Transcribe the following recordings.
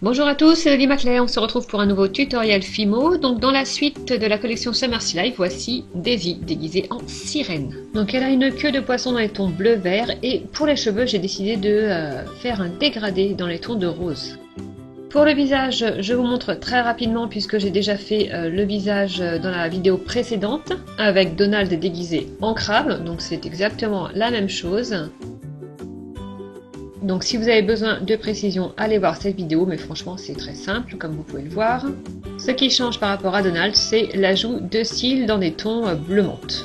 Bonjour à tous, c'est Lily Maclay, on se retrouve pour un nouveau tutoriel Fimo. Donc dans la suite de la collection Summer's Life, voici Daisy déguisée en sirène. Donc elle a une queue de poisson dans les tons bleu-vert et pour les cheveux j'ai décidé de faire un dégradé dans les tons de rose. Pour le visage, je vous montre très rapidement puisque j'ai déjà fait le visage dans la vidéo précédente avec Donald déguisé en crabe, donc c'est exactement la même chose. Donc si vous avez besoin de précision, allez voir cette vidéo, mais franchement c'est très simple comme vous pouvez le voir. Ce qui change par rapport à Donald, c'est l'ajout de cils dans des tons bleu menthe.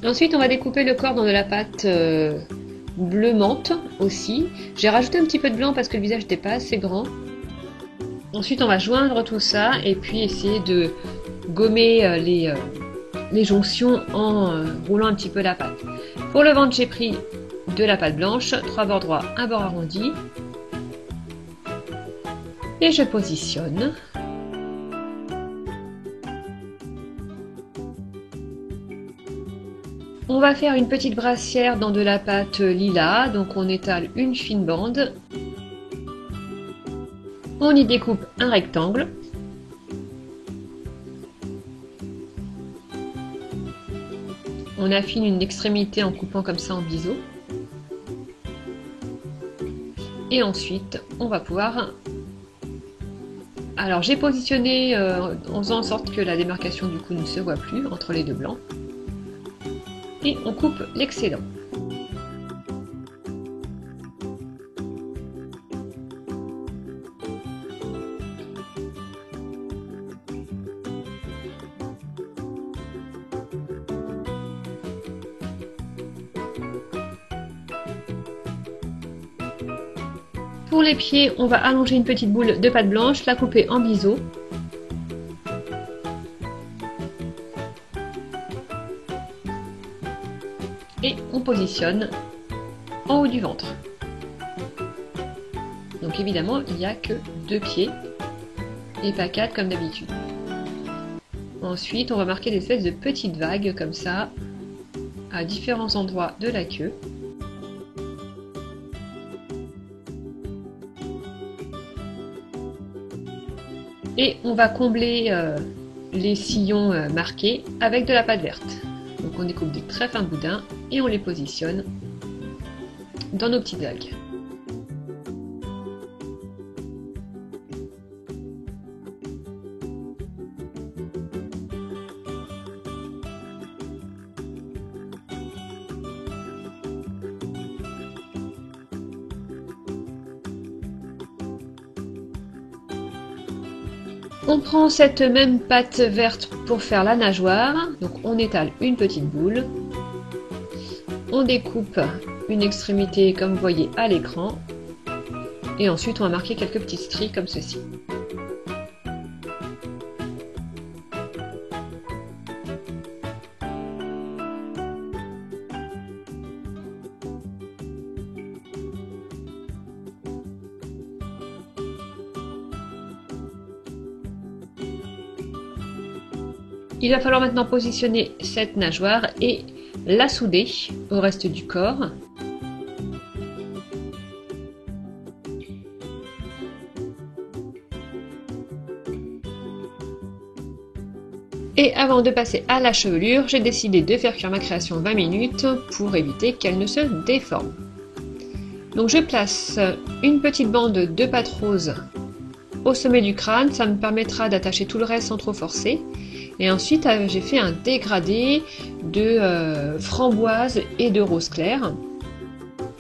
Ensuite on va découper le corps dans de la pâte bleu menthe aussi. J'ai rajouté un petit peu de blanc parce que le visage n'était pas assez grand. Ensuite on va joindre tout ça et puis essayer de gommer les jonctions en roulant un petit peu la pâte. Pour le ventre, j'ai pris de la pâte blanche, 3 bords droits, un bord arrondi. Et je positionne. On va faire une petite brassière dans de la pâte lilas, donc on étale une fine bande. On y découpe un rectangle. On affine une extrémité en coupant comme ça en biseau. Et ensuite, on va pouvoir... Alors j'ai positionné en faisant en sorte que la démarcation du cou ne se voit plus entre les deux blancs. Et on coupe l'excédent. Pour les pieds, on va allonger une petite boule de pâte blanche, la couper en biseau. Et on positionne en haut du ventre. Donc évidemment, il n'y a que 2 pieds et pas 4 comme d'habitude. Ensuite, on va marquer des espèces de petites vagues comme ça à différents endroits de la queue. Et on va combler les sillons marqués avec de la pâte verte. Donc on découpe des très fins boudins et on les positionne dans nos petites vagues. On prend cette même pâte verte pour faire la nageoire, donc on étale une petite boule, on découpe une extrémité comme vous voyez à l'écran, et ensuite on va marquer quelques petites stries comme ceci. Il va falloir maintenant positionner cette nageoire et la souder au reste du corps. Et avant de passer à la chevelure, j'ai décidé de faire cuire ma création 20 minutes pour éviter qu'elle ne se déforme. Donc je place une petite bande de pâte rose au sommet du crâne, ça me permettra d'attacher tout le reste sans trop forcer. Et ensuite, j'ai fait un dégradé de framboise et de rose clair.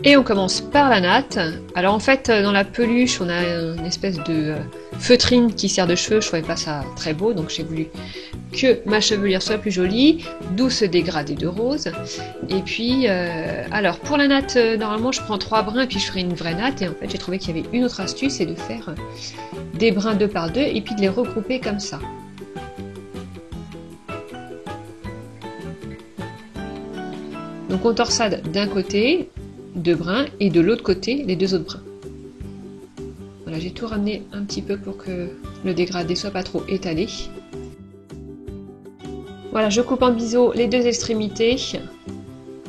Et on commence par la natte. Alors en fait, dans la peluche, on a une espèce de feutrine qui sert de cheveux. Je trouvais pas ça très beau, donc j'ai voulu que ma chevelure soit plus jolie, d'où ce dégradé de rose. Et puis, alors pour la natte, normalement je prends 3 brins et puis je ferai une vraie natte. Et en fait, j'ai trouvé qu'il y avait une autre astuce, c'est de faire des brins 2 par 2 et puis de les regrouper comme ça. Donc on torsade d'un côté 2 brins et de l'autre côté les 2 autres brins. Voilà, j'ai tout ramené un petit peu pour que le dégradé soit pas trop étalé. Voilà, je coupe en biseau les 2 extrémités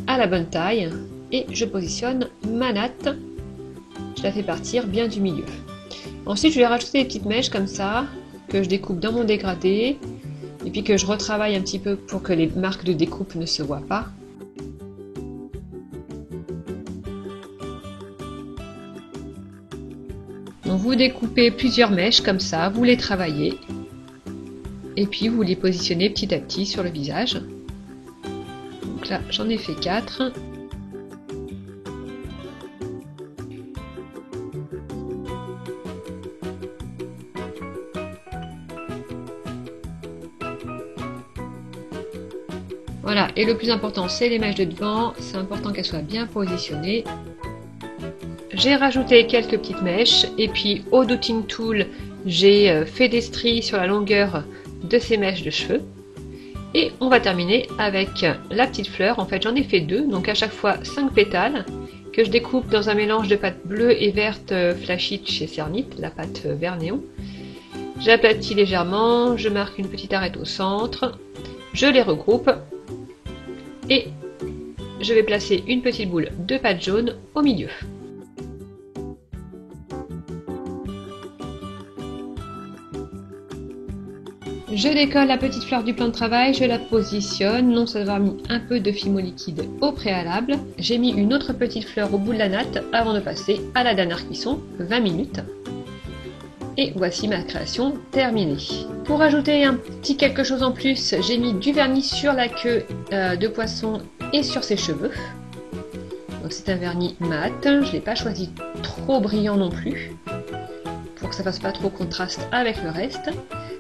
à la bonne taille et je positionne ma natte je la fais partir bien du milieu. Ensuite, je vais rajouter des petites mèches comme ça, que je découpe dans mon dégradé, et puis que je retravaille un petit peu pour que les marques de découpe ne se voient pas. Donc vous découpez plusieurs mèches comme ça, vous les travaillez, et puis vous les positionnez petit à petit sur le visage. Donc là, j'en ai fait 4. Voilà, et le plus important, c'est les mèches de devant. C'est important qu'elles soient bien positionnées. J'ai rajouté quelques petites mèches, et puis au dotting tool, j'ai fait des stries sur la longueur de ces mèches de cheveux. Et on va terminer avec la petite fleur. En fait, j'en ai fait 2, donc à chaque fois 5 pétales, que je découpe dans un mélange de pâte bleue et verte flashy chez Cernit, la pâte vert néon. J'aplatis légèrement, je marque une petite arête au centre, je les regroupe. Et je vais placer une petite boule de pâte jaune au milieu. Je décolle la petite fleur du plan de travail, je la positionne, non sans avoir mis un peu de fimo liquide au préalable. J'ai mis une autre petite fleur au bout de la natte avant de passer à la dernière cuisson, 20 minutes. Et voici ma création terminée. Pour ajouter un petit quelque chose en plus, j'ai mis du vernis sur la queue de poisson et sur ses cheveux. Donc c'est un vernis mat, je ne l'ai pas choisi trop brillant non plus, pour que ça fasse pas trop contraste avec le reste.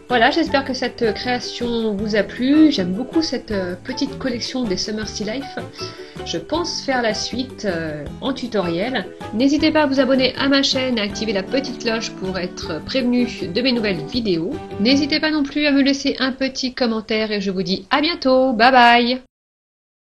Voilà, j'espère que cette création vous a plu. J'aime beaucoup cette petite collection des Summer Still Life. Je pense faire la suite en tutoriel. N'hésitez pas à vous abonner à ma chaîne et à activer la petite cloche pour être prévenu de mes nouvelles vidéos. N'hésitez pas non plus à me laisser un petit commentaire et je vous dis à bientôt. Bye bye!